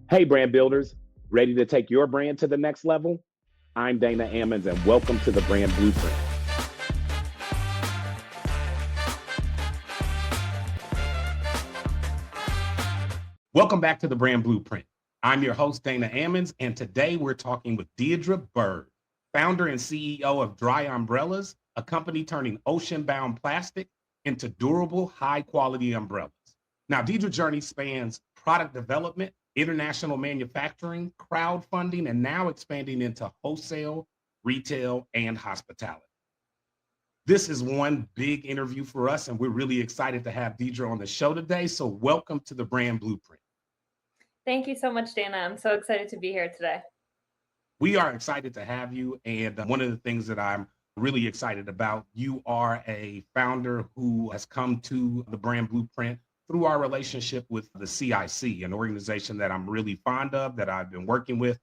Hey, brand builders, ready to take your brand to the next level? I'm Dana Ammons, and welcome to the Brand Blueprint. Welcome back to the Brand Blueprint. I'm your host, Dana Ammons, and today we're talking with Deirdre Bird, founder and CEO of Dri Umbrellas, a company turning ocean-bound plastic into durable, high-quality umbrellas. Now, Deirdre's journey spans product development, international manufacturing, crowdfunding, and now expanding into wholesale, retail, and hospitality. This is one big interview for us, and we're really excited to have Deirdre on the show today. So welcome to the Brand Blueprint. Thank you so much, Dana. I'm so excited to be here today. We are excited to have you. And one of the things that I'm really excited about, you are a founder who has come to the Brand Blueprint through our relationship with the CIC, an organization that I'm really fond of, that I've been working with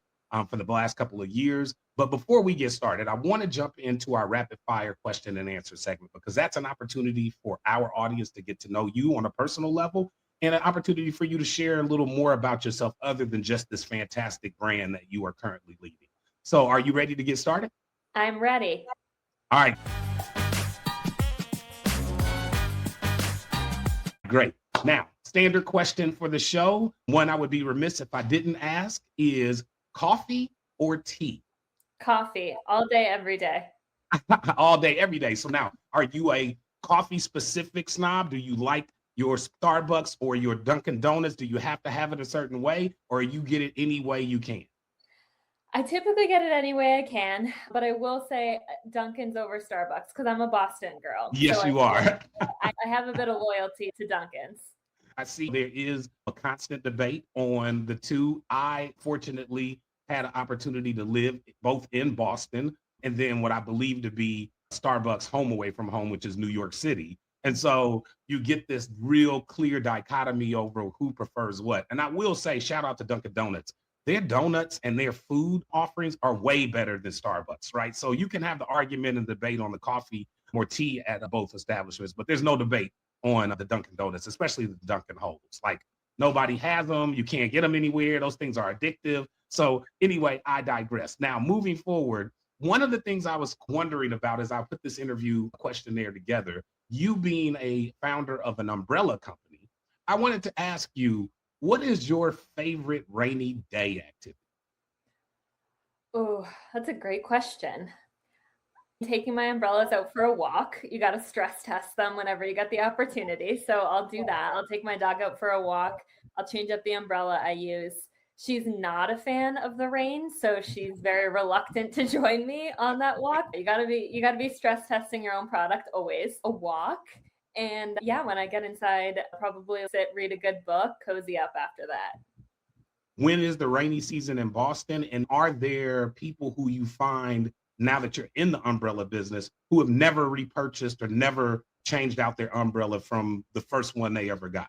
for the last couple of years. But before we get started, I want to jump into our rapid fire question and answer segment, because that's an opportunity for our audience to get to know you on a personal level, and an opportunity for you to share a little more about yourself other than just this fantastic brand that you are currently leading. So are you ready to get started? I'm ready. All right. Great. Now, standard question for the show, one I would be remiss if I didn't ask, is coffee or tea? Coffee all day, every day. All day, every day. So now, are you a coffee specific snob? Do you like your Starbucks or your Dunkin' Donuts? Do you have to have it a certain way, or you get it any way you can? I typically get it any way I can, but I will say Dunkin's over Starbucks because I'm a Boston girl. Yes, so you are. I have a bit of loyalty to Dunkin's. I see there is a constant debate on the two. I fortunately had an opportunity to live both in Boston and then what I believe to be Starbucks home away from home, which is New York City. And so you get this real clear dichotomy over who prefers what. And I will say, shout out to Dunkin' Donuts. Their donuts and their food offerings are way better than Starbucks, right? So you can have the argument and debate on the coffee or tea at both establishments, but there's no debate on the Dunkin' Donuts, especially the Dunkin' Holes. Like, nobody has them. You can't get them anywhere. Those things are addictive. So anyway, I digress. Now, moving forward, one of the things I was wondering about as I put this interview questionnaire together, you being a founder of an umbrella company, I wanted to ask you, what is your favorite rainy day activity? Oh, that's a great question. Taking my umbrellas out for a walk. You got to stress test them whenever you get the opportunity. So I'll do that. I'll take my dog out for a walk. I'll change up the umbrella I use. She's not a fan of the rain, so she's very reluctant to join me on that walk. You gotta be stress testing your own product always. A walk. And yeah, when I get inside, I'll probably sit, read a good book, cozy up after that. When is the rainy season in Boston? And are there people who you find now that you're in the umbrella business who have never repurchased or never changed out their umbrella from the first one they ever got?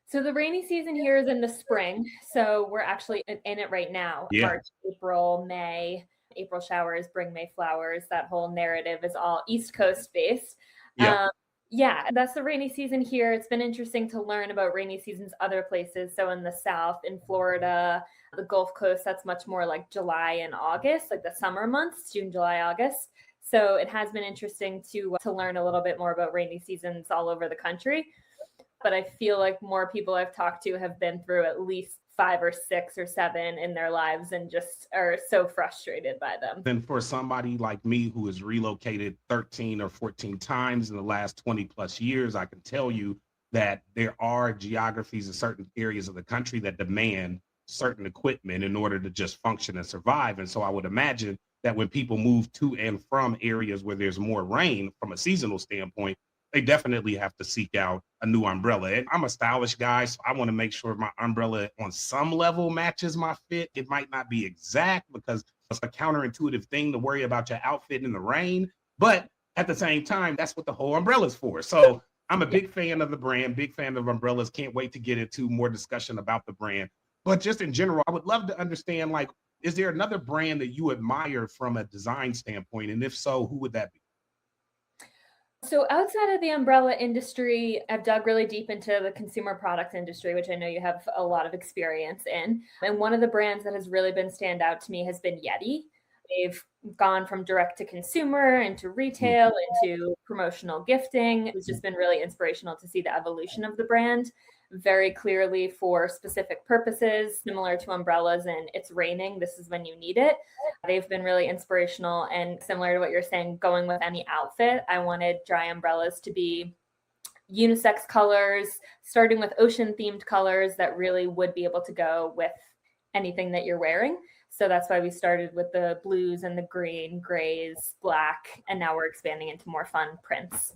So the rainy season here is in the spring. So we're actually in it right now. Yeah. March, April, May. April showers bring May flowers. That whole narrative is all East Coast based. Yeah. Yeah, that's the rainy season here. It's been interesting to learn about rainy seasons other places. So in the South, in Florida, the Gulf Coast, that's much more like July and August, like the summer months, June, July, August. So it has been interesting to learn a little bit more about rainy seasons all over the country. But I feel like more people I've talked to have been through at least 5 or 6 or 7 in their lives and just are so frustrated by them. And for somebody like me who has relocated 13 or 14 times in the last 20 plus years, I can tell you that there are geographies in certain areas of the country that demand certain equipment in order to just function and survive. And so I would imagine that when people move to and from areas where there's more rain from a seasonal standpoint, they definitely have to seek out a new umbrella. And I'm a stylish guy, so I want to make sure my umbrella on some level matches my fit. It might not be exact because it's a counterintuitive thing to worry about your outfit in the rain. But at the same time, that's what the whole umbrella is for. So I'm a big fan of the brand, big fan of umbrellas. Can't wait to get into more discussion about the brand. But just in general, I would love to understand, like, is there another brand that you admire from a design standpoint? And if so, who would that be? So outside of the umbrella industry, I've dug really deep into the consumer products industry, which I know you have a lot of experience in. And one of the brands that has really been stand out to me has been Yeti. They've gone from direct to consumer into Mm. retail into promotional gifting. It's just been really inspirational to see the evolution of the brand very clearly for specific purposes, similar to umbrellas and it's raining. This is when you need it. They've been really inspirational and similar to what you're saying, going with any outfit. I wanted Dri Umbrellas to be unisex colors, starting with ocean themed colors that really would be able to go with anything that you're wearing. So that's why we started with the blues and the green, grays, black, and now we're expanding into more fun prints.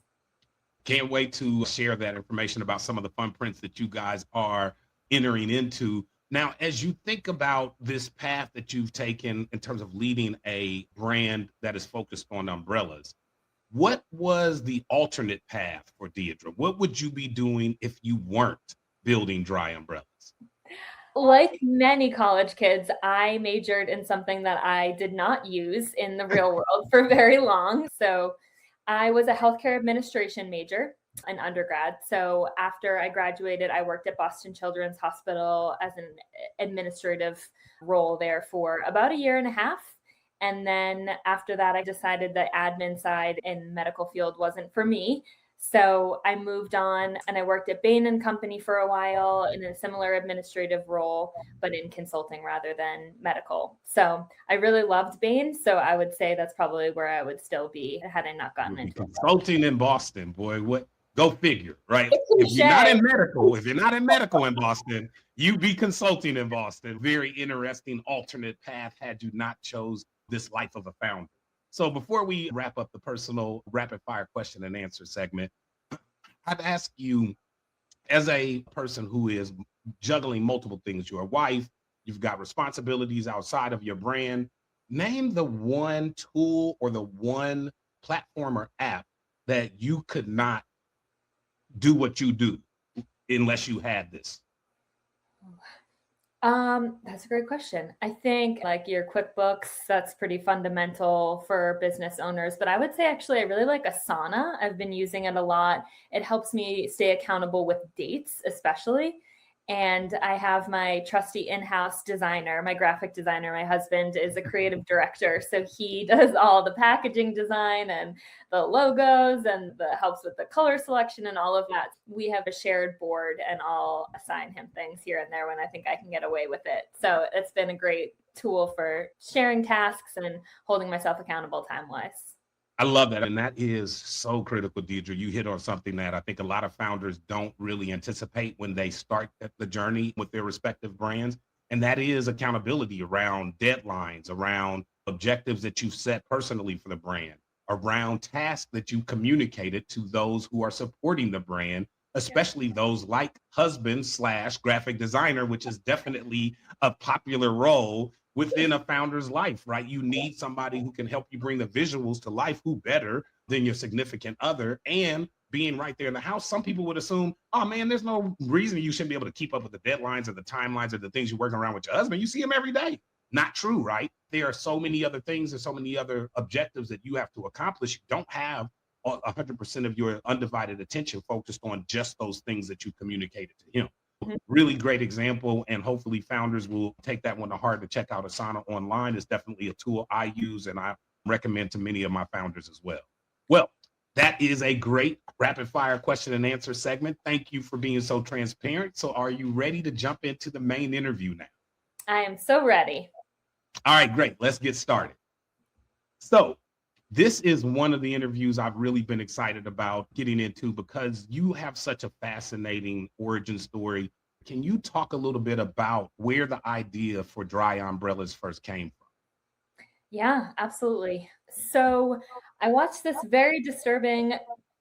Can't wait to share that information about some of the fun prints that you guys are entering into. Now, as you think about this path that you've taken in terms of leading a brand that is focused on umbrellas, what was the alternate path for Deirdre? What would you be doing if you weren't building Dri Umbrellas? Like many college kids, I majored in something that I did not use in the real world for very long. So I was a healthcare administration major in undergrad. So after I graduated, I worked at Boston Children's Hospital as an administrative role there for about a year and a half. And then after that, I decided the admin side in medical field wasn't for me. So I moved on and I worked at Bain and Company for a while in a similar administrative role, but in consulting rather than medical. So I really loved Bain. So I would say that's probably where I would still be had I not gotten into Consulting in Boston, boy, what go figure, right? it. If you're not in medical in Boston, you be consulting in Boston. Very interesting alternate path had you not chose this life of a founder. So before we wrap up the personal rapid fire question and answer segment, I'd ask you, as a person who is juggling multiple things, you're a wife, you've got responsibilities outside of your brand, name the one tool or the one platform or app that you could not do what you do unless you had this. That's a great question. I think like your QuickBooks, that's pretty fundamental for business owners. But I would say actually, I really like Asana. I've been using it a lot. It helps me stay accountable with dates, especially. And I have my trusty in-house designer, my graphic designer. My husband is a creative director, so he does all the packaging design and the logos and the helps with the color selection and all of that. We have a shared board and I'll assign him things here and there when I think I can get away with it. So it's been a great tool for sharing tasks and holding myself accountable time-wise. I love that. And that is so critical, Deirdre. You hit on something that I think a lot of founders don't really anticipate when they start the journey with their respective brands. And that is accountability around deadlines, around objectives that you've set personally for the brand, around tasks that you communicated to those who are supporting the brand, especially those like husband slash graphic designer, which is definitely a popular role within a founder's life, right? You need somebody who can help you bring the visuals to life. Who better than your significant other? And being right there in the house, some people would assume, oh man, there's no reason you shouldn't be able to keep up with the deadlines or the timelines or the things you're working around with your husband. You see him every day. Not true, right? There are so many other things and so many other objectives that you have to accomplish. You don't have 100% of your undivided attention focused on just those things that you communicated to him. Really great example, and hopefully founders will take that one to heart. To check out Asana online is definitely a tool I use and I recommend to many of my founders as well. Well, that is a great rapid fire question and answer segment. Thank you for being so transparent. So are you ready to jump into the main interview now? I am so ready. All right, great. Let's get started. So this is one of the interviews I've really been excited about getting into because you have such a fascinating origin story. Can you talk a little bit about where the idea for Dri Umbrellas first came from? Yeah, absolutely. So I watched this very disturbing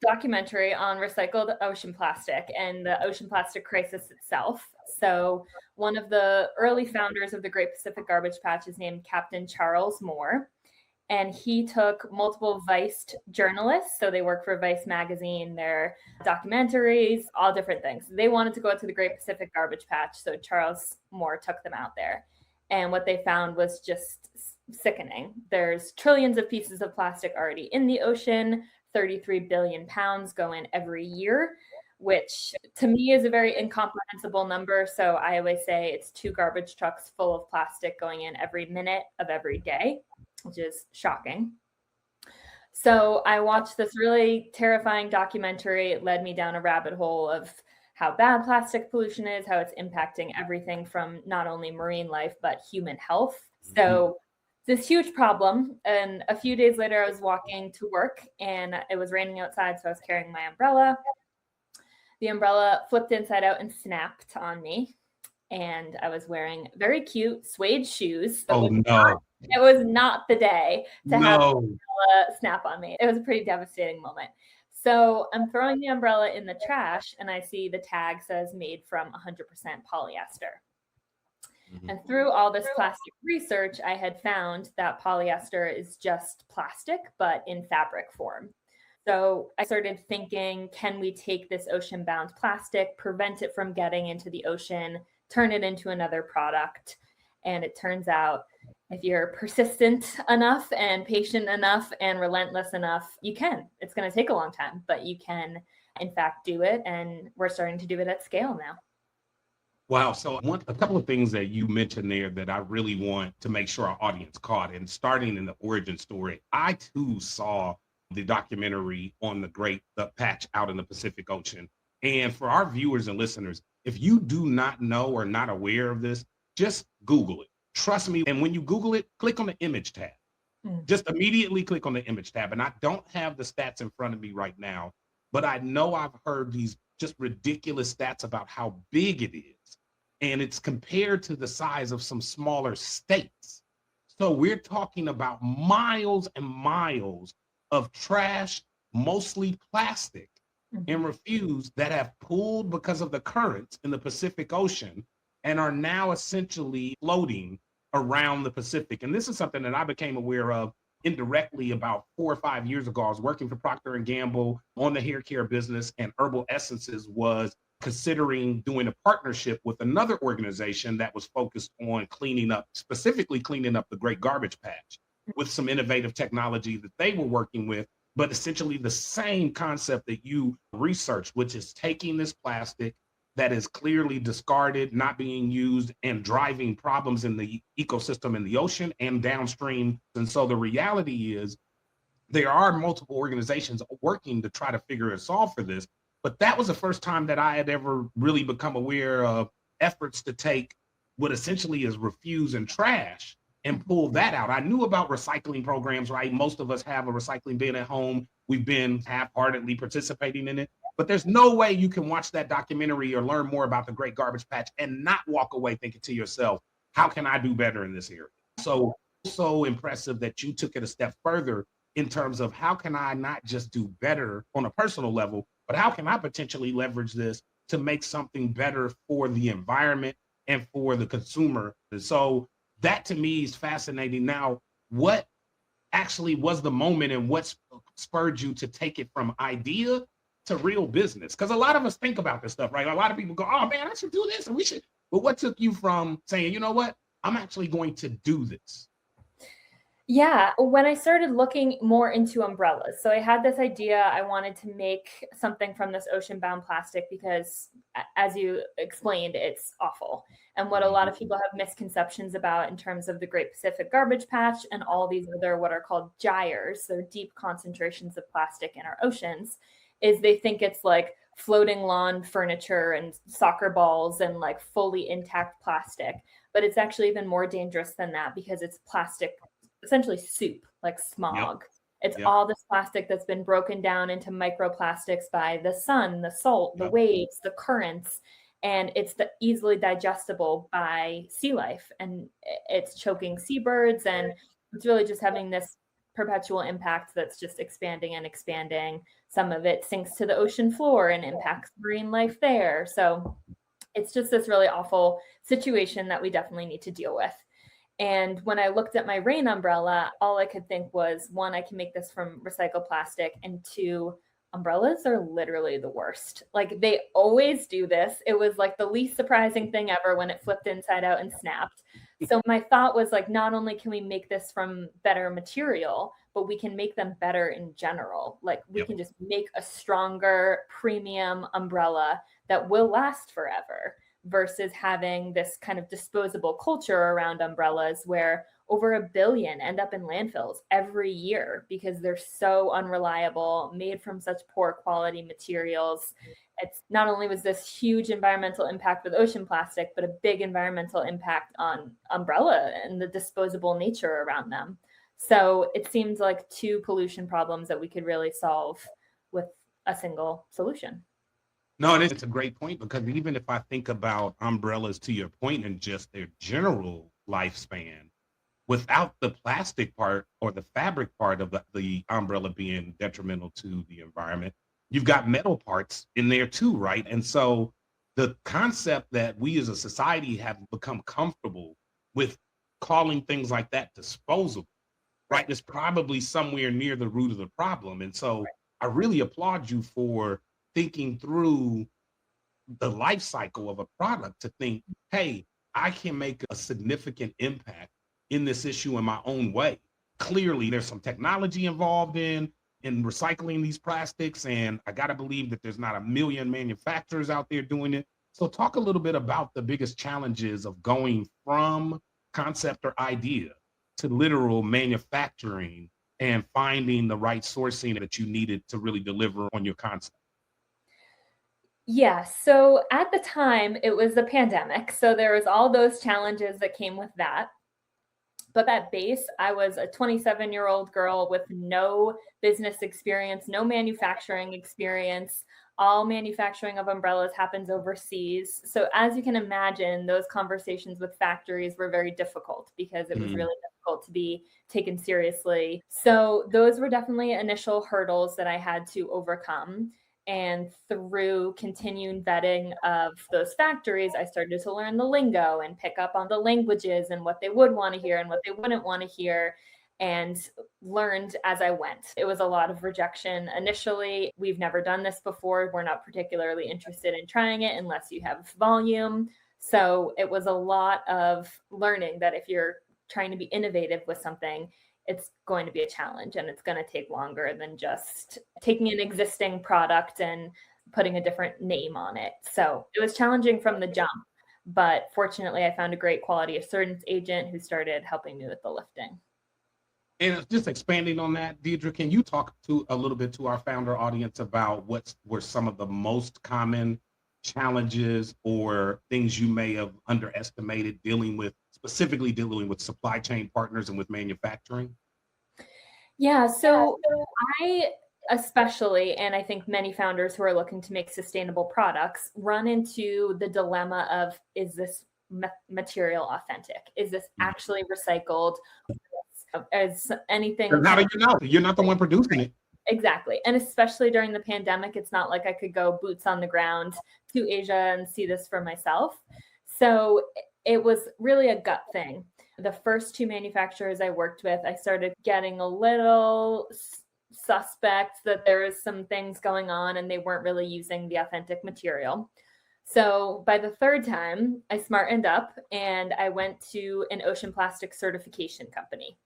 documentary on recycled ocean plastic and the ocean plastic crisis itself. So one of the early founders of the Great Pacific Garbage Patch is named Captain Charles Moore. And he took multiple Vice journalists. So they work for Vice magazine, their documentaries, all different things. They wanted to go to the Great Pacific Garbage Patch. So Charles Moore took them out there. And what they found was just sickening. There's trillions of pieces of plastic already in the ocean. 33 billion pounds go in every year, which to me is a very incomprehensible number. So I always say it's 2 garbage trucks full of plastic going in every minute of every day, which is shocking. So I watched this really terrifying documentary. It led me down a rabbit hole of how bad plastic pollution is, how it's impacting everything from not only marine life, but human health. So this huge problem. And a few days later, I was walking to work and it was raining outside. So I was carrying my umbrella. The umbrella flipped inside out and snapped on me. And I was wearing very cute suede shoes. Oh, no. It was not the day to have No. the umbrella snap on me. It was a pretty devastating moment. So I'm throwing the umbrella in the trash and I see the tag says made from 100% polyester. And through all this plastic research, I had found that polyester is just plastic, but in fabric form. So I started thinking, can we take this ocean-bound plastic, prevent it from getting into the ocean, turn it into another product? And it turns out if you're persistent enough and patient enough and relentless enough, you can. It's going to take a long time, but you can, in fact, do it. And we're starting to do it at scale now. Wow. So a couple of things that you mentioned there that I really want to make sure our audience caught. And starting in the origin story, I too saw the documentary on the patch out in the Pacific Ocean. And for our viewers and listeners, if you do not know or not aware of this, just Google it. Trust me. And when you Google it, click on the image tab. Just immediately click on the image tab. And I don't have the stats in front of me right now, but I know I've heard these just ridiculous stats about how big it is. And it's compared to the size of some smaller states. So we're talking about miles and miles of trash, mostly plastic and refuse that have pooled because of the currents in the Pacific Ocean and are now essentially floating around the Pacific. And this is something that I became aware of indirectly about 4 or 5 years ago. I was working for Procter & Gamble on the hair care business, and Herbal Essences was considering doing a partnership with another organization that was focused on specifically cleaning up the Great Garbage Patch with some innovative technology that they were working with, but essentially the same concept that you researched, which is taking this plastic that is clearly discarded, not being used, and driving problems in the ecosystem in the ocean and downstream. And so the reality is there are multiple organizations working to try to figure a solve for this. But that was the first time that I had ever really become aware of efforts to take what essentially is refuse and trash and pull that out. I knew about recycling programs, right? Most of us have a recycling bin at home. We've been half-heartedly participating in it. But there's no way you can watch that documentary or learn more about the Great Garbage Patch and not walk away thinking to yourself, how can I do better in this area? So impressive that you took it a step further in terms of how can I not just do better on a personal level, but how can I potentially leverage this to make something better for the environment and for the consumer? And so that to me is fascinating. Now, what actually was the moment and what spurred you to take it from idea to real business? Because a lot of us think about this stuff, right? A lot of people go, oh man, I should do this and we should. But what took you from saying, you know what, I'm actually going to do this? Yeah, when I started looking more into umbrellas. So I had this idea, I wanted to make something from this ocean-bound plastic because, as you explained, it's awful. And what a lot of people have misconceptions about in terms of the Great Pacific Garbage Patch and all these other what are called gyres, so deep concentrations of plastic in our oceans, is they think it's like floating lawn furniture and soccer balls and like fully intact plastic. But it's actually even more dangerous than that because it's plastic, essentially soup, like smog. It's all this plastic that's been broken down into microplastics by the sun, the salt, the waves, the currents, and it's easily digestible by sea life. And it's choking seabirds, and it's really just having this perpetual impact that's just expanding and expanding. Some of it sinks to the ocean floor and impacts marine life there. So it's just this really awful situation that we definitely need to deal with. And when I looked at my rain umbrella, all I could think was, one, I can make this from recycled plastic, and two, umbrellas are literally the worst. Like they always do this. It was like the least surprising thing ever when it flipped inside out and snapped. So my thought was like, not only can we make this from better material, but we can make them better in general. Like we Yep. can just make a stronger premium umbrella that will last forever versus having this kind of disposable culture around umbrellas where over 1 billion end up in landfills every year because they're so unreliable, made from such poor quality materials. It's not only was this huge environmental impact with ocean plastic, but a big environmental impact on umbrella and the disposable nature around them. So it seems like two pollution problems that we could really solve with a single solution. No, it's a great point because even if I think about umbrellas to your point and just their general lifespan, without the plastic part or the fabric part of the umbrella being detrimental to the environment, you've got metal parts in there too, right? And so the concept that we as a society have become comfortable with calling things like that disposable, right, is probably somewhere near the root of the problem. And so I really applaud you for thinking through the life cycle of a product to think, hey, I can make a significant impact in this issue in my own way. Clearly, there's some technology involved in recycling these plastics, and I got to believe that there's not a million manufacturers out there doing it. So talk a little bit about the biggest challenges of going from concept or idea to literal manufacturing and finding the right sourcing that you needed to really deliver on your concept. Yeah, so at the time it was the pandemic. So there was all those challenges that came with that. But at base, I was a 27-year-old girl with no business experience, no manufacturing experience. All manufacturing of umbrellas happens overseas. So as you can imagine, those conversations with factories were very difficult because it was really difficult to be taken seriously. So those were definitely initial hurdles that I had to overcome. And through continued vetting of those factories, I started to learn the lingo and pick up on the languages and what they would want to hear and what they wouldn't want to hear, and learned as I went. It was a lot of rejection initially. We've never done this before. We're not particularly interested in trying it unless you have volume. So it was a lot of learning that if you're trying to be innovative with something, it's going to be a challenge and it's going to take longer than just taking an existing product and putting a different name on it. So it was challenging from the jump, but fortunately I found a great quality assurance agent who started helping me with the lifting. And just expanding on that, Deirdre, can you talk to a little bit to our founder audience about what were some of the most common challenges or things you may have underestimated specifically dealing with supply chain partners and with manufacturing? Yeah, so I especially, and I think many founders who are looking to make sustainable products run into the dilemma of, is this material authentic? Is this actually recycled? As anything. How do you know? You're not the one producing it. Exactly. And especially during the pandemic, it's not like I could go boots on the ground to Asia and see this for myself. So it was really a gut thing. The first two manufacturers I worked with, I started getting a little suspect that there was some things going on and they weren't really using the authentic material. So by the third time, I smartened up and I went to an ocean plastic certification company.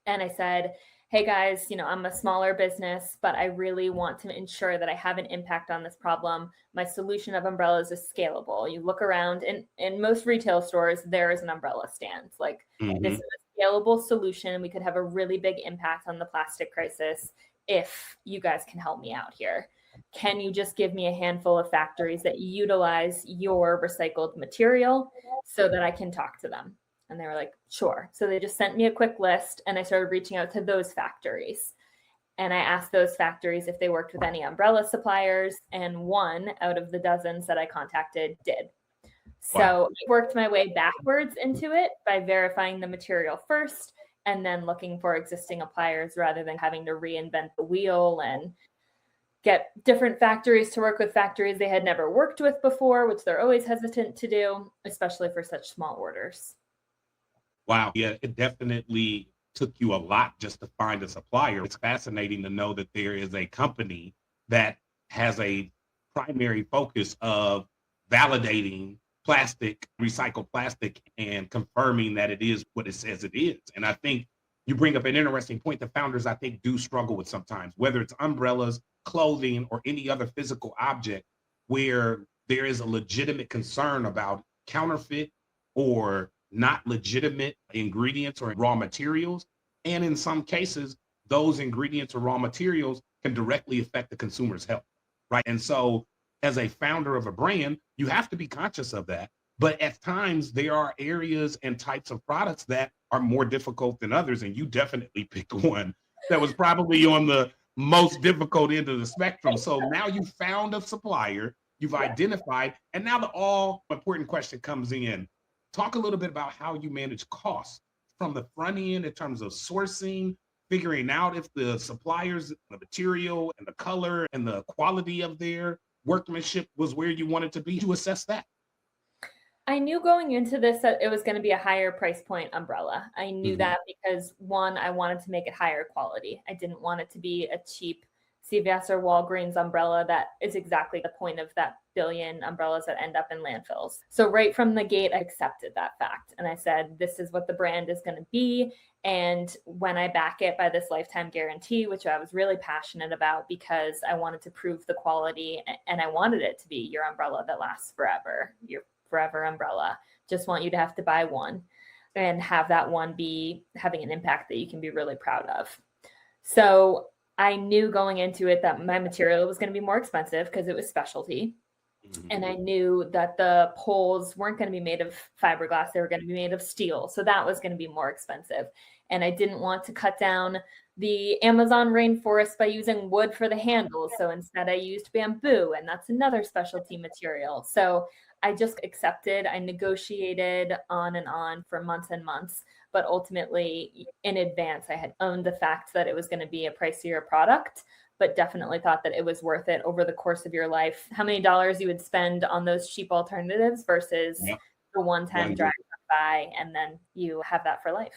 And I said, hey guys, I'm a smaller business, but I really want to ensure that I have an impact on this problem. My solution of umbrellas is scalable. You look around in most retail stores, there is an umbrella stand. Like this is a scalable solution. We could have a really big impact on the plastic crisis if you guys can help me out here. Can you just give me a handful of factories that utilize your recycled material so that I can talk to them? And they were like, sure. So they just sent me a quick list and I started reaching out to those factories. And I asked those factories if they worked with any umbrella suppliers. And one out of the dozens that I contacted did. So I worked my way backwards into it by verifying the material first and then looking for existing suppliers rather than having to reinvent the wheel and get different factories to work with factories they had never worked with before, which they're always hesitant to do, especially for such small orders. Wow. Yeah, it definitely took you a lot just to find a supplier. It's fascinating to know that there is a company that has a primary focus of validating plastic, recycled plastic, and confirming that it is what it says it is. And I think you bring up an interesting point that founders, I think, do struggle with sometimes, whether it's umbrellas, clothing, or any other physical object where there is a legitimate concern about counterfeit or not legitimate ingredients or raw materials. And in some cases, those ingredients or raw materials can directly affect the consumer's health, right? And so as a founder of a brand, you have to be conscious of that. But at times there are areas and types of products that are more difficult than others. And you definitely picked one that was probably on the most difficult end of the spectrum. So now you found a supplier, you've identified, and now the all important question comes in. Talk a little bit about how you manage costs from the front end in terms of sourcing, figuring out if the suppliers, the material and the color and the quality of their workmanship was where you wanted to be to assess that. I knew going into this that it was going to be a higher price point umbrella. I knew that because one, I wanted to make it higher quality. I didn't want it to be a cheap CVS or Walgreens umbrella that is exactly the point of that billion umbrellas that end up in landfills. So right from the gate, I accepted that fact. And I said, this is what the brand is going to be. And when I back it by this lifetime guarantee, which I was really passionate about because I wanted to prove the quality and I wanted it to be your umbrella that lasts forever, your forever umbrella. Just want you to have to buy one and have that one be having an impact that you can be really proud of. So I knew going into it that my material was going to be more expensive because it was specialty. And I knew that the poles weren't going to be made of fiberglass. They were going to be made of steel. So that was going to be more expensive. And I didn't want to cut down the Amazon rainforest by using wood for the handles. So instead I used bamboo, and that's another specialty material. So I just accepted, I negotiated on and on for months and months, but ultimately in advance, I had owned the fact that it was going to be a pricier product, but definitely thought that it was worth it over the course of your life. How many dollars you would spend on those cheap alternatives versus the one-time drive by, and then you have that for life.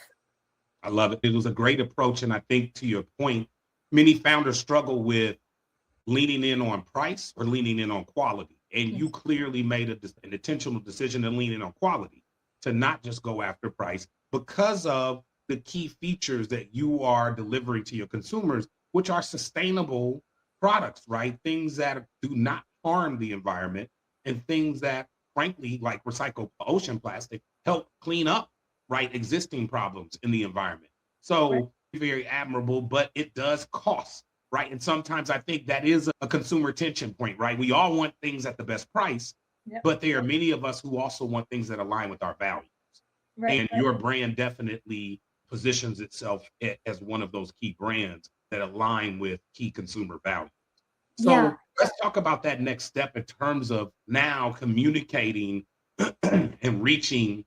I love it. It was a great approach. And I think to your point, many founders struggle with leaning in on price or leaning in on quality. And you clearly made an intentional decision to lean in on quality, to not just go after price because of the key features that you are delivering to your consumers, which are sustainable products, right? Things that do not harm the environment and things that, frankly, like recycled ocean plastic, help clean up, right, existing problems in the environment. So very admirable, but it does cost. Right. And sometimes I think that is a consumer tension point, right? We all want things at the best price, but there are many of us who also want things that align with our values. And your brand definitely positions itself as one of those key brands that align with key consumer values. So let's talk about that next step in terms of now communicating and reaching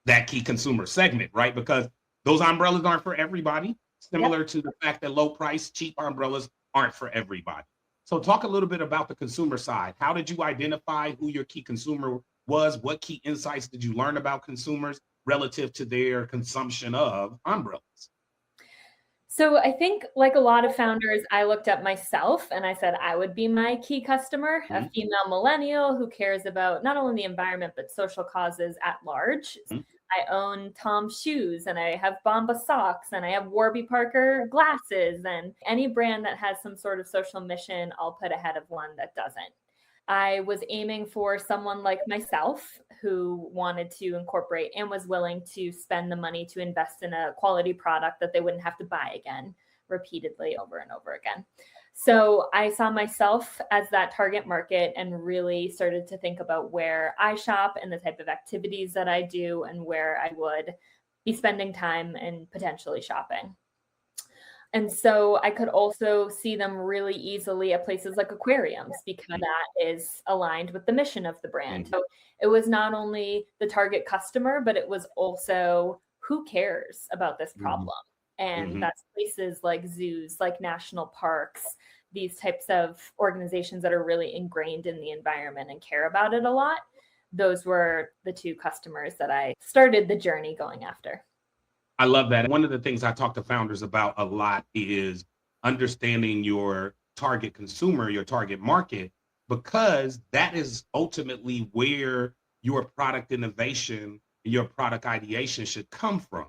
that key consumer segment, right? Because those umbrellas aren't for everybody. Similar to the fact that low price, cheap umbrellas aren't for everybody. So talk a little bit about the consumer side. How did you identify who your key consumer was? What key insights did you learn about consumers relative to their consumption of umbrellas? So I think like a lot of founders, I looked at myself and I said, I would be my key customer, a female millennial who cares about not only the environment, but social causes at large. I own Tom's shoes and I have Bomba socks and I have Warby Parker glasses, and any brand that has some sort of social mission, I'll put ahead of one that doesn't. I was aiming for someone like myself who wanted to incorporate and was willing to spend the money to invest in a quality product that they wouldn't have to buy again repeatedly over and over again. So I saw myself as that target market and really started to think about where I shop and the type of activities that I do and where I would be spending time and potentially shopping. And so I could also see them really easily at places like aquariums because that is aligned with the mission of the brand. So it was not only the target customer, but it was also who cares about this problem. And that's places like zoos, like national parks, these types of organizations that are really ingrained in the environment and care about it a lot. Those were the two customers that I started the journey going after. I love that. One of the things I talk to founders about a lot is understanding your target consumer, your target market, because that is ultimately where your product innovation, your product ideation should come from.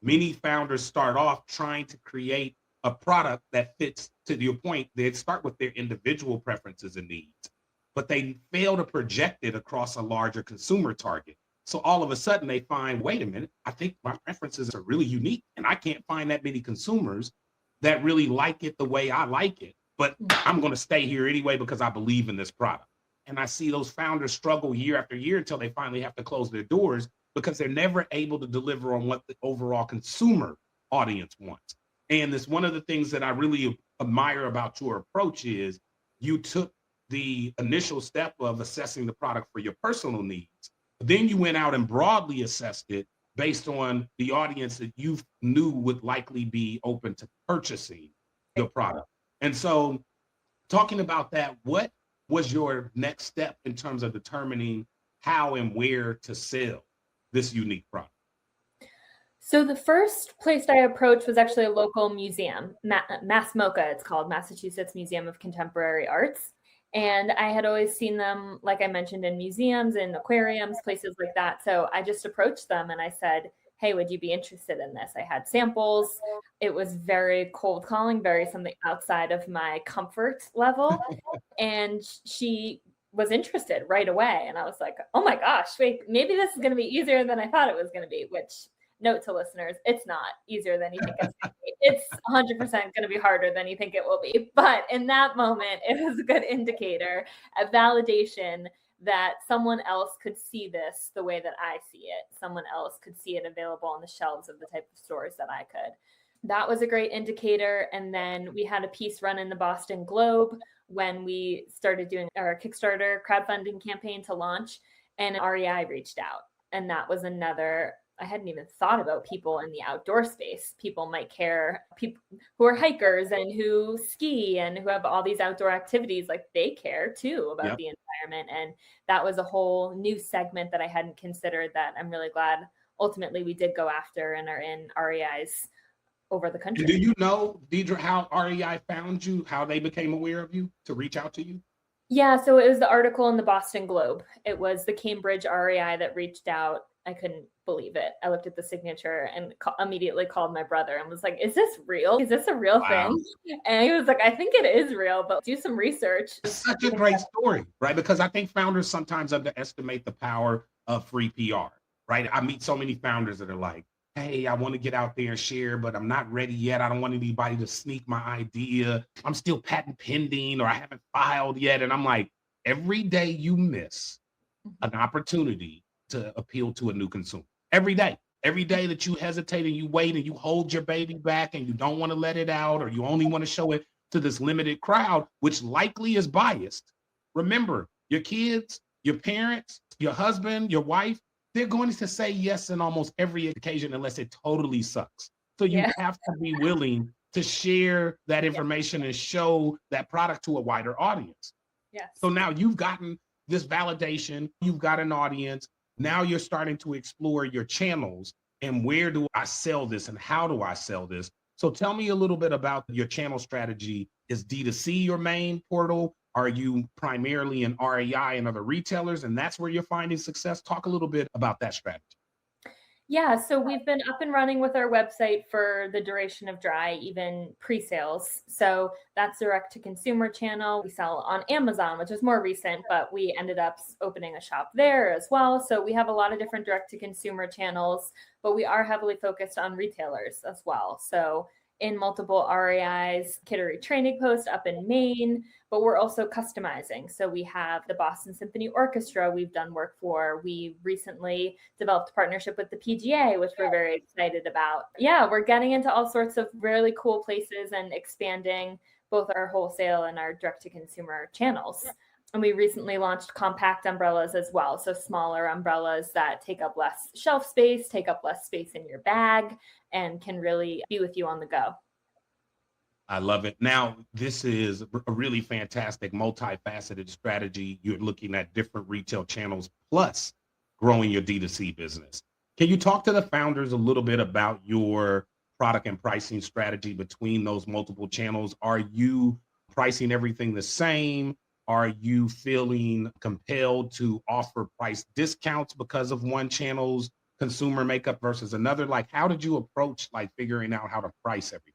Many founders start off trying to create a product that fits, to your point, they start with their individual preferences and needs, but they fail to project it across a larger consumer target. So all of a sudden they find, wait a minute, I think my preferences are really unique and I can't find that many consumers that really like it the way I like it, but I'm going to stay here anyway because I believe in this product. And I see those founders struggle year after year until they finally have to close their doors because they're never able to deliver on what the overall consumer audience wants. And this one of the things that I really admire about your approach is you took the initial step of assessing the product for your personal needs. Then you went out and broadly assessed it based on the audience that you knew would likely be open to purchasing your product. And so talking about that, what was your next step in terms of determining how and where to sell this unique product? So the first place I approached was actually a local museum, MassMoCA, it's called, Massachusetts Museum of Contemporary Arts. And I had always seen them, like I mentioned, in museums and aquariums, places like that. So I just approached them and I said, hey, would you be interested in this? I had samples. It was very cold calling, very something outside of my comfort level. And she was interested right away. And I was like, oh my gosh, wait, maybe this is going to be easier than I thought it was going to be, which, note to listeners, it's not easier than you think it's going to be. It's 100% going to be harder than you think it will be. But in that moment, it was a good indicator, a validation that someone else could see this the way that I see it. Someone else could see it available on the shelves of the type of stores that I could. That was a great indicator. And then we had a piece run in the Boston Globe when we started doing our Kickstarter crowdfunding campaign to launch, and REI reached out. And that was another, I hadn't even thought about people in the outdoor space. People might care, people who are hikers and who ski and who have all these outdoor activities, like they care too about the environment. And that was a whole new segment that I hadn't considered that I'm really glad ultimately we did go after and are in REI's over the country. And do you know, Deirdre, how REI found you, how they became aware of you to reach out to you? Yeah, so it was the article in the Boston Globe. It was the Cambridge REI that reached out. I couldn't believe it. I looked at the signature and immediately called my brother and was like, is this real? Is this a real thing? And he was like, I think it is real, but do some research. It's such a great story, right? Because I think founders sometimes underestimate the power of free PR, right? I meet so many founders that are like, hey, I want to get out there and share, but I'm not ready yet. I don't want anybody to sneak my idea. I'm still patent pending or I haven't filed yet. And I'm like, every day you miss an opportunity to appeal to a new consumer. Every day that you hesitate and you wait and you hold your baby back and you don't want to let it out, or you only want to show it to this limited crowd, which likely is biased. Remember, your kids, your parents, your husband, your wife, they're going to say yes in almost every occasion unless it totally sucks. So you have to be willing to share that information and show that product to a wider audience. Yes. So now you've gotten this validation, you've got an audience. Now you're starting to explore your channels and where do I sell this and how do I sell this? So tell me a little bit about your channel strategy. Is D2C your main portal? Are you primarily in REI and other retailers, and that's where you're finding success? Talk a little bit about that strategy. Yeah, so we've been up and running with our website for the duration of Dri, even pre-sales. So that's direct to consumer channel. We sell on Amazon, which is more recent, but we ended up opening a shop there as well. So we have a lot of different direct to consumer channels, but we are heavily focused on retailers as well. So in multiple REIs, Kittery Training Post up in Maine, but we're also customizing. So we have the Boston Symphony Orchestra we've done work for. We recently developed a partnership with the PGA, which we're very excited about. Yeah, we're getting into all sorts of really cool places and expanding both our wholesale and our direct-to-consumer channels. And we recently launched compact umbrellas as well. So smaller umbrellas that take up less shelf space, take up less space in your bag, and can really be with you on the go. I love it. Now, this is a really fantastic multifaceted strategy. You're looking at different retail channels plus growing your D2C business. Can you talk to the founders a little bit about your product and pricing strategy between those multiple channels? Are you pricing everything the same? Are you feeling compelled to offer price discounts because of one channel's consumer makeup versus another? Like, how did you approach like figuring out how to price everything?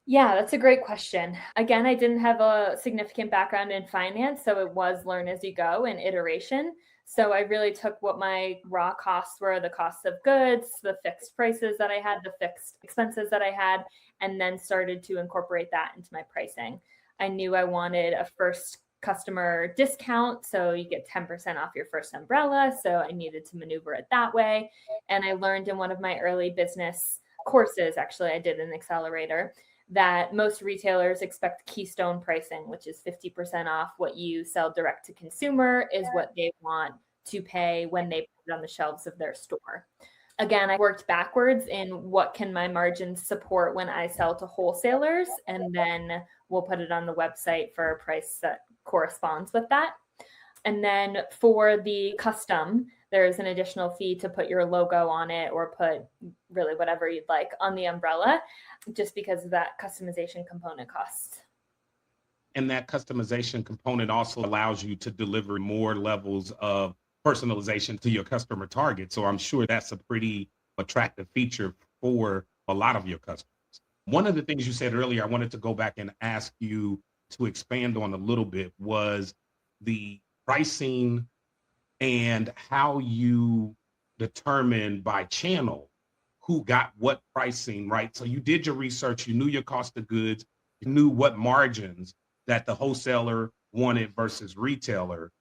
Yeah, that's a great question. Again, I didn't have a significant background in finance, so it was learn as you go and iteration. So I really took what my raw costs were, the costs of goods, the fixed prices that I had, the fixed expenses that I had, and then started to incorporate that into my pricing. I knew I wanted a first customer discount, so you get 10% off your first umbrella. So I needed to maneuver it that way. And I learned in one of my early business courses, actually, I did an accelerator, that most retailers expect keystone pricing, which is 50% off what you sell direct to consumer, is what they want to pay when they put it on the shelves of their store. Again, I worked backwards in what can my margins support when I sell to wholesalers, and then we'll put it on the website for a price that corresponds with that. And then for the custom, there's an additional fee to put your logo on it or put really whatever you'd like on the umbrella, just because of that customization component costs. And that customization component also allows you to deliver more levels of personalization to your customer target. So I'm sure that's a pretty attractive feature for a lot of your customers. One of the things you said earlier, I wanted to go back and ask you to expand on a little bit, was the pricing and how you determine by channel who got what pricing, right? So you did your research, you knew your cost of goods, you knew what margins that the wholesaler wanted versus retailer.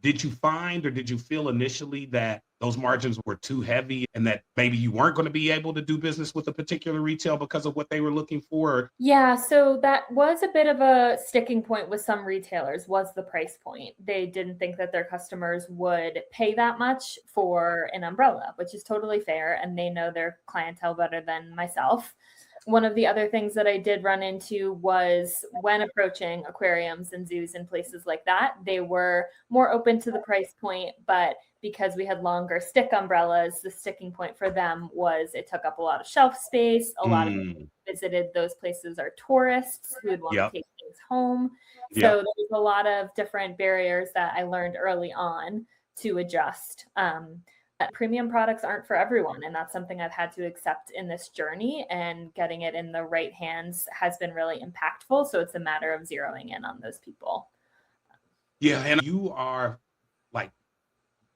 Did you find or did you feel initially that those margins were too heavy and that maybe you weren't going to be able to do business with a particular retail because of what they were looking for? Yeah, so that was a bit of a sticking point with some retailers, was the price point. They didn't think that their customers would pay that much for an umbrella, which is totally fair, and they know their clientele better than myself. One of the other things that I did run into was when approaching aquariums and zoos and places like that, they were more open to the price point, but because we had longer stick umbrellas, the sticking point for them was it took up a lot of shelf space. A lot of people Mm, who visited those places are tourists who would want to yep, take things home. So yep. there was a lot of different barriers that I learned early on to adjust. Premium products aren't for everyone, and that's something I've had to accept in this journey, and getting it in the right hands has been really impactful. So it's a matter of zeroing in on those people. Yeah, and you are like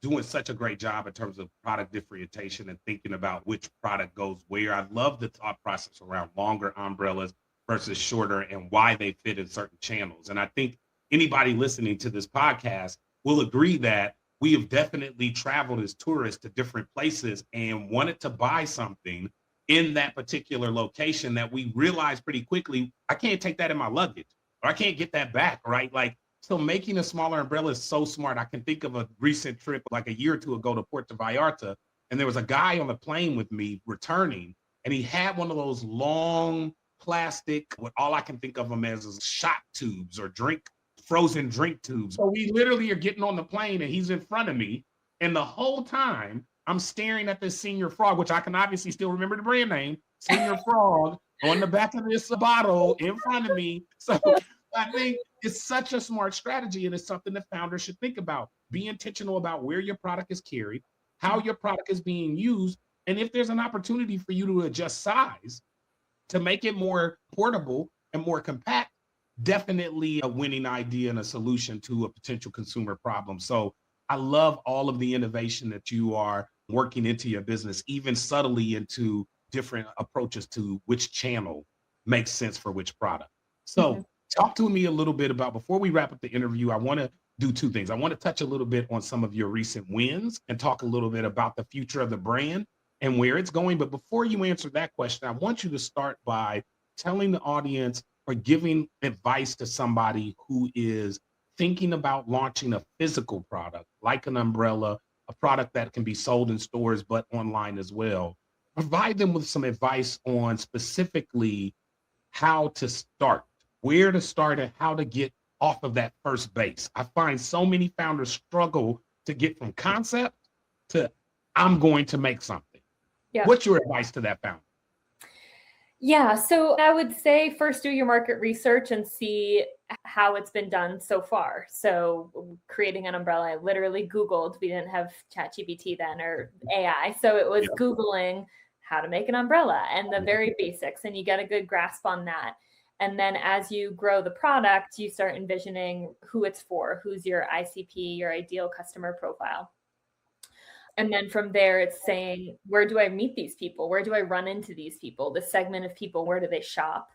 doing such a great job in terms of product differentiation and thinking about which product goes where. I love the thought process around longer umbrellas versus shorter and why they fit in certain channels. And I think anybody listening to this podcast will agree that we have definitely traveled as tourists to different places and wanted to buy something in that particular location that we realized pretty quickly, I can't take that in my luggage or I can't get that back, right? Like, so making a smaller umbrella is so smart. I can think of a recent trip like a year or two ago to Puerto Vallarta, and there was a guy on the plane with me returning, and he had one of those long plastic, what all I can think of them as is shot tubes or frozen drink tubes. So we literally are getting on the plane and he's in front of me. And the whole time I'm staring at this Senior Frog, which I can obviously still remember the brand name, Senior Frog, on the back of this bottle in front of me. So I think it's such a smart strategy, and it's something that founders should think about. Be intentional about where your product is carried, how your product is being used, and if there's an opportunity for you to adjust size to make it more portable and more compact, definitely a winning idea and a solution to a potential consumer problem. So I love all of the innovation that you are working into your business, even subtly into different approaches to which channel makes sense for which product. Mhm. So talk to me a little bit about, before we wrap up the interview, I want to do two things. I want to touch a little bit on some of your recent wins and talk a little bit about the future of the brand and where it's going. But before you answer that question, I want you to start by telling the audience or giving advice to somebody who is thinking about launching a physical product like an umbrella, a product that can be sold in stores but online as well. Provide them with some advice on specifically how to start, where to start, and how to get off of that first base. I find so many founders struggle to get from concept to I'm going to make something. Yeah. What's your advice to that founder? Yeah, so I would say first do your market research and see how it's been done so far. So creating an umbrella, I literally Googled, we didn't have ChatGPT then or AI. So it was Yeah. Googling how to make an umbrella and the very basics, and you get a good grasp on that. And then as you grow the product, you start envisioning who it's for, who's your ICP, your ideal customer profile. And then from there, it's saying, where do I meet these people? Where do I run into these people? The segment of people, where do they shop?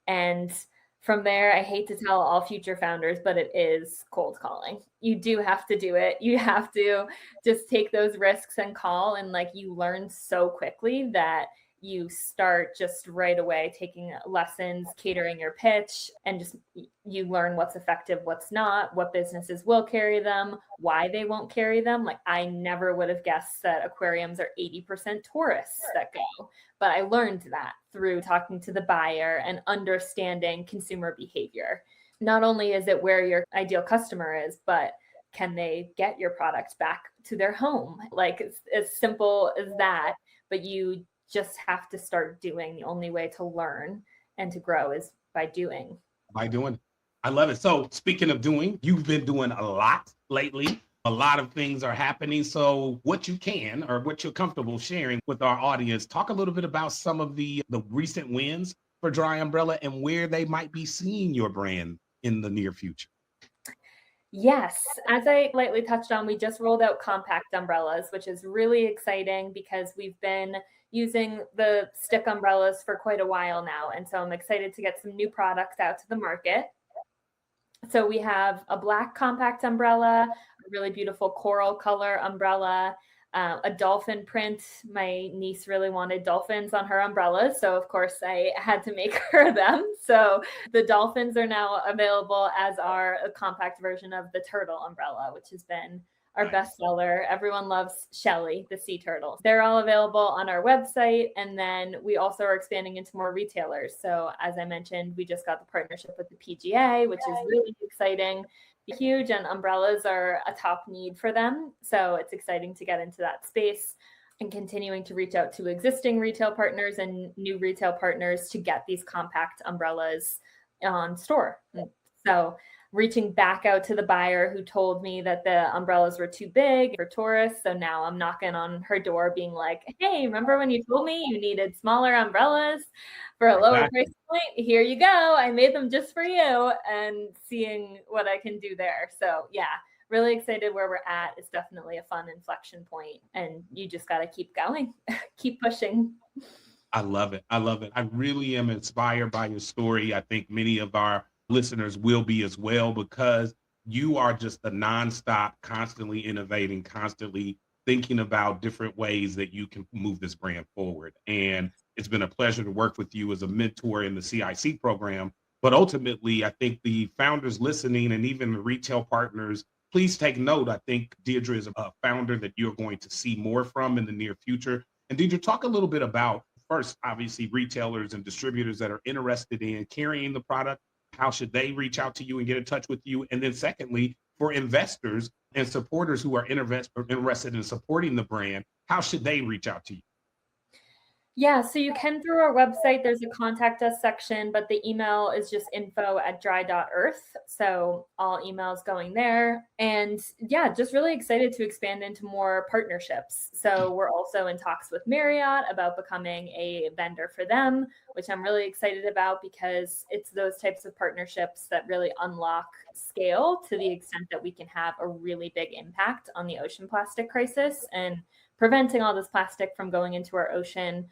And from there, I hate to tell all future founders, but it is cold calling. You do have to do it. You have to just take those risks and call. And like you learn so quickly that you start just right away taking lessons, catering your pitch, and just you learn what's effective, what's not, what businesses will carry them, why they won't carry them. Like I never would have guessed that aquariums are 80% tourists that go, but I learned that through talking to the buyer and understanding consumer behavior. Not only is it where your ideal customer is, but can they get your product back to their home? Like it's as simple as that, but you just have to start doing. The only way to learn and to grow is by doing. By doing. I love it. So speaking of doing, you've been doing a lot lately. A lot of things are happening. So what you can or what you're comfortable sharing with our audience, talk a little bit about some of the recent wins for Dri Umbrella and where they might be seeing your brand in the near future. Yes, as I lightly touched on, we just rolled out compact umbrellas, which is really exciting because we've been using the stick umbrellas for quite a while now. And so I'm excited to get some new products out to the market. So we have a black compact umbrella, a really beautiful coral color umbrella, a dolphin print. My niece really wanted dolphins on her umbrellas, so of course I had to make her them. So the dolphins are now available, as are a compact version of the turtle umbrella, which has been our bestseller. Everyone loves Shelly, the sea turtle. They're all available on our website. And then we also are expanding into more retailers. So as I mentioned, we just got the partnership with the PGA, which is really exciting. Huge, and umbrellas are a top need for them. So it's exciting to get into that space and continuing to reach out to existing retail partners and new retail partners to get these compact umbrellas on store. So reaching back out to the buyer who told me that the umbrellas were too big for tourists. So now I'm knocking on her door being like, hey, remember when you told me you needed smaller umbrellas for a lower price point? Here you go. I made them just for you, and seeing what I can do there. So yeah, really excited where we're at. It's definitely a fun inflection point, and you just got to keep going, keep pushing. I love it. I love it. I really am inspired by your story. I think many of our listeners will be as well, because you are just a nonstop, constantly innovating, constantly thinking about different ways that you can move this brand forward. And it's been a pleasure to work with you as a mentor in the CIC program. But ultimately, I think the founders listening and even the retail partners, please take note. I think Deirdre is a founder that you're going to see more from in the near future. And Deirdre, talk a little bit about, first, obviously, retailers and distributors that are interested in carrying the product. How should they reach out to you and get in touch with you? And then secondly, for investors and supporters who are interested in supporting the brand, how should they reach out to you? Yeah, so you can through our website. There's a contact us section, but the email is just info@dri.earth. So all emails going there. And yeah, just really excited to expand into more partnerships. So we're also in talks with Marriott about becoming a vendor for them, which I'm really excited about, because it's those types of partnerships that really unlock scale to the extent that we can have a really big impact on the ocean plastic crisis and preventing all this plastic from going into our ocean.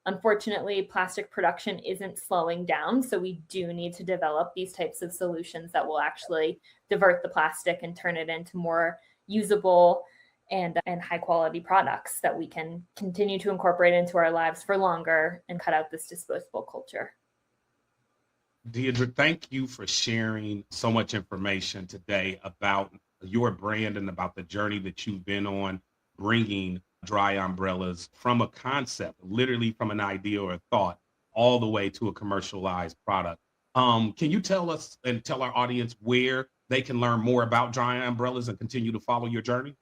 Unfortunately, plastic production isn't slowing down. So we do need to develop these types of solutions that will actually divert the plastic and turn it into more usable and high quality products that we can continue to incorporate into our lives for longer and cut out this disposable culture. Deirdre, thank you for sharing so much information today about your brand and about the journey that you've been on, bringing Dri Umbrellas from a concept, literally from an idea or a thought, all the way to a commercialized product. Can you tell us and tell our audience where they can learn more about Dri Umbrellas and continue to follow your journey?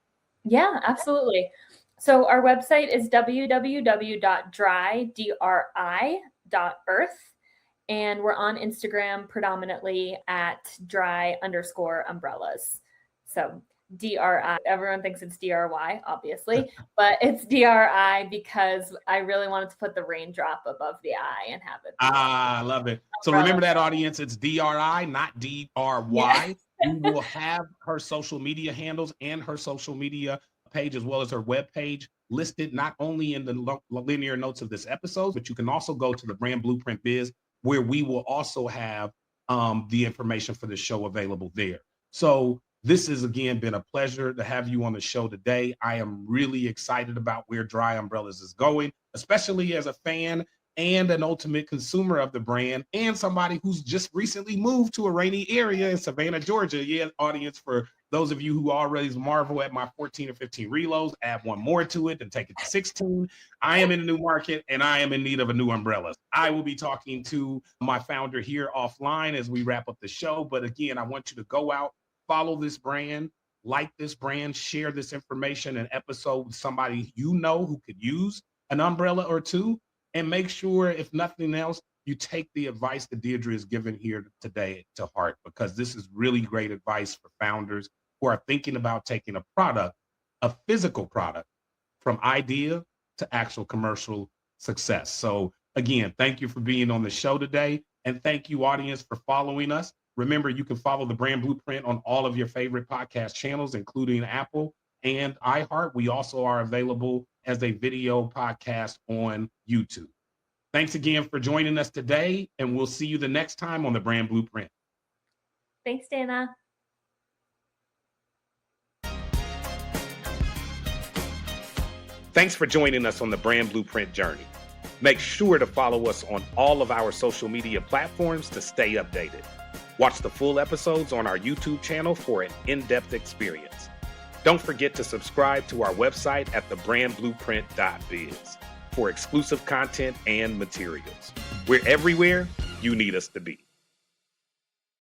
Yeah, absolutely. So our website is www.dri.earth. And we're on Instagram predominantly at dri_umbrellas. So DRI, everyone thinks it's DRY, obviously, but it's DRI because I really wanted to put the raindrop above the I and have it. I love it. So remember that, audience, it's DRI, not DRY. Yeah. We will have her social media handles and her social media page, as well as her web page, listed not only in the linear notes of this episode, but you can also go to the Brand Blueprint Biz, where we will also have the information for the show available there. So this has, again, been a pleasure to have you on the show today. I am really excited about where Dri Umbrellas is going, especially as a fan and an ultimate consumer of the brand, and somebody who's just recently moved to a rainy area in Savannah, Georgia. Yeah, audience, for those of you who already marvel at my 14 or 15 reloads, add one more to it and take it to 16. I am in a new market and I am in need of a new umbrella. I will be talking to my founder here offline as we wrap up the show. But again, I want you to go out, follow this brand, like this brand, share this information and episode with somebody you know who could use an umbrella or two. And make sure, if nothing else, you take the advice that Deirdre is giving here today to heart, because this is really great advice for founders who are thinking about taking a product, a physical product, from idea to actual commercial success. So again, thank you for being on the show today. And thank you, audience, for following us. Remember, you can follow the Brand Blueprint on all of your favorite podcast channels, including Apple and iHeart. We also are available as a video podcast on YouTube. Thanks again for joining us today, and we'll see you the next time on the Brand Blueprint. Thanks, Dana. Thanks for joining us on the Brand Blueprint journey. Make sure to follow us on all of our social media platforms to stay updated. Watch the full episodes on our YouTube channel for an in-depth experience. Don't forget to subscribe to our website at thebrandblueprint.biz for exclusive content and materials. We're everywhere you need us to be.